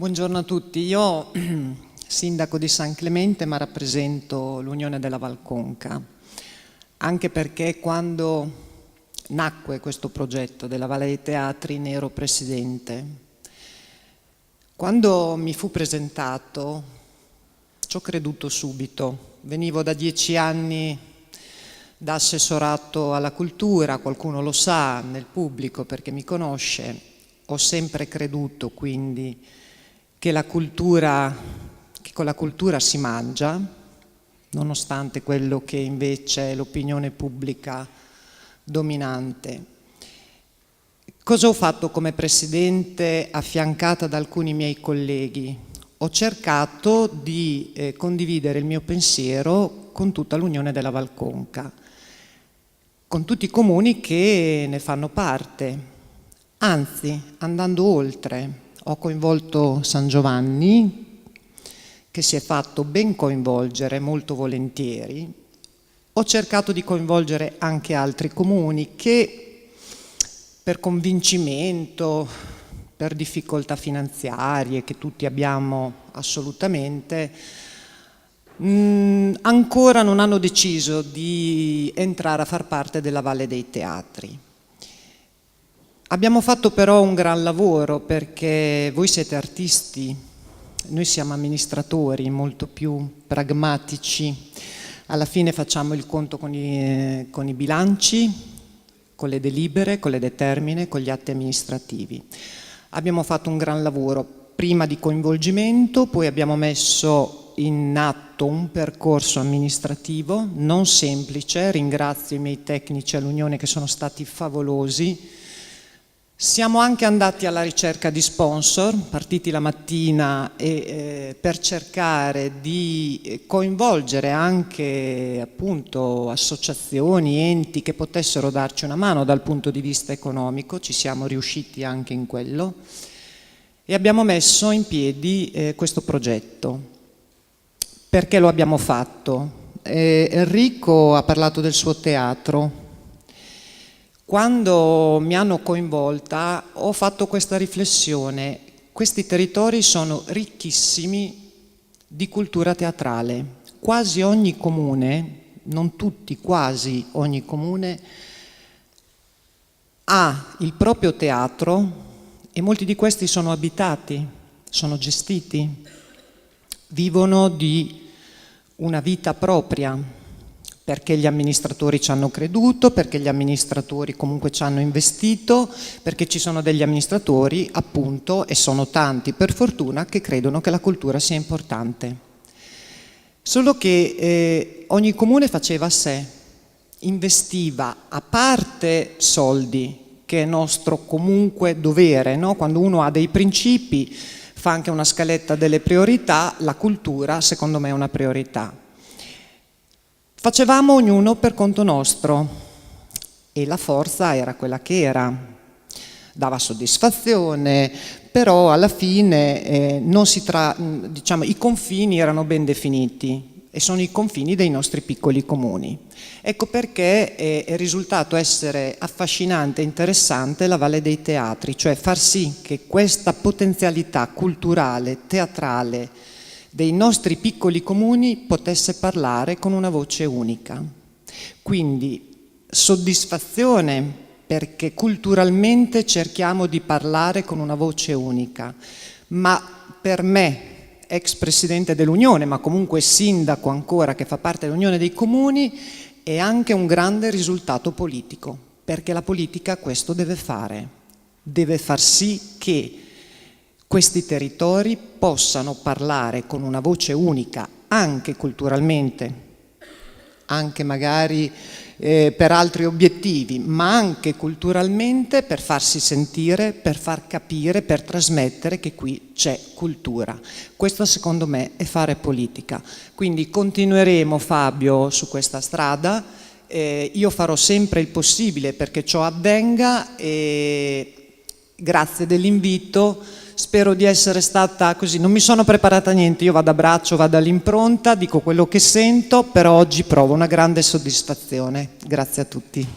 Buongiorno a tutti, io sindaco di San Clemente ma rappresento l'Unione della Valconca, anche perché quando nacque questo progetto della Valle dei Teatri ne ero presidente. Quando mi fu presentato ci ho creduto subito, venivo da 10 anni da assessorato alla cultura, qualcuno lo sa nel pubblico perché mi conosce, ho sempre creduto quindi che con la cultura si mangia, nonostante quello che invece è l'opinione pubblica dominante. Cosa ho fatto come presidente affiancata da alcuni miei colleghi? Ho cercato di condividere il mio pensiero con tutta l'Unione della Valconca, con tutti i comuni che ne fanno parte, anzi andando oltre. Ho coinvolto San Giovanni, che si è fatto ben coinvolgere molto volentieri. Ho cercato di coinvolgere anche altri comuni che per convincimento, per difficoltà finanziarie che tutti abbiamo assolutamente, ancora non hanno deciso di entrare a far parte della Valle dei Teatri. Abbiamo fatto però un gran lavoro perché voi siete artisti, noi siamo amministratori molto più pragmatici, alla fine facciamo il conto con i bilanci, con le delibere, con le determine, con gli atti amministrativi. Abbiamo fatto un gran lavoro prima di coinvolgimento, poi abbiamo messo in atto un percorso amministrativo non semplice, ringrazio i miei tecnici all'Unione che sono stati favolosi. Siamo anche andati alla ricerca di sponsor, partiti la mattina per cercare di coinvolgere anche appunto associazioni, enti che potessero darci una mano dal punto di vista economico, ci siamo riusciti anche in quello e abbiamo messo in piedi questo progetto. Perché lo abbiamo fatto? Enrico ha parlato del suo teatro. Quando mi hanno coinvolta ho fatto questa riflessione, questi territori sono ricchissimi di cultura teatrale, quasi ogni comune, non tutti, quasi ogni comune ha il proprio teatro e molti di questi sono abitati, sono gestiti, vivono di una vita propria. Perché gli amministratori ci hanno creduto, perché gli amministratori comunque ci hanno investito, perché ci sono degli amministratori, appunto, e sono tanti per fortuna, che credono che la cultura sia importante. Solo che ogni comune faceva a sé, investiva a parte soldi, che è nostro comunque dovere, no? Quando uno ha dei principi, fa anche una scaletta delle priorità, la cultura secondo me è una priorità. Facevamo ognuno per conto nostro e la forza era quella che era, dava soddisfazione, però alla fine diciamo, i confini erano ben definiti e sono i confini dei nostri piccoli comuni. Ecco perché è risultato essere affascinante e interessante la Valle dei Teatri, cioè far sì che questa potenzialità culturale, teatrale, dei nostri piccoli comuni potesse parlare con una voce unica. Quindi soddisfazione perché culturalmente cerchiamo di parlare con una voce unica, ma per me, ex presidente dell'Unione, ma comunque sindaco ancora che fa parte dell'Unione dei Comuni, è anche un grande risultato politico, perché la politica questo deve far sì che questi territori possano parlare con una voce unica, anche culturalmente, anche magari per altri obiettivi, ma anche culturalmente per farsi sentire, per far capire, per trasmettere che qui c'è cultura. Questo secondo me è fare politica. Quindi continueremo, Fabio, su questa strada. Io farò sempre il possibile perché ciò avvenga e grazie dell'invito. Spero di essere stata così, non mi sono preparata niente, io vado a braccio, vado all'impronta, dico quello che sento, però oggi provo una grande soddisfazione. Grazie a tutti.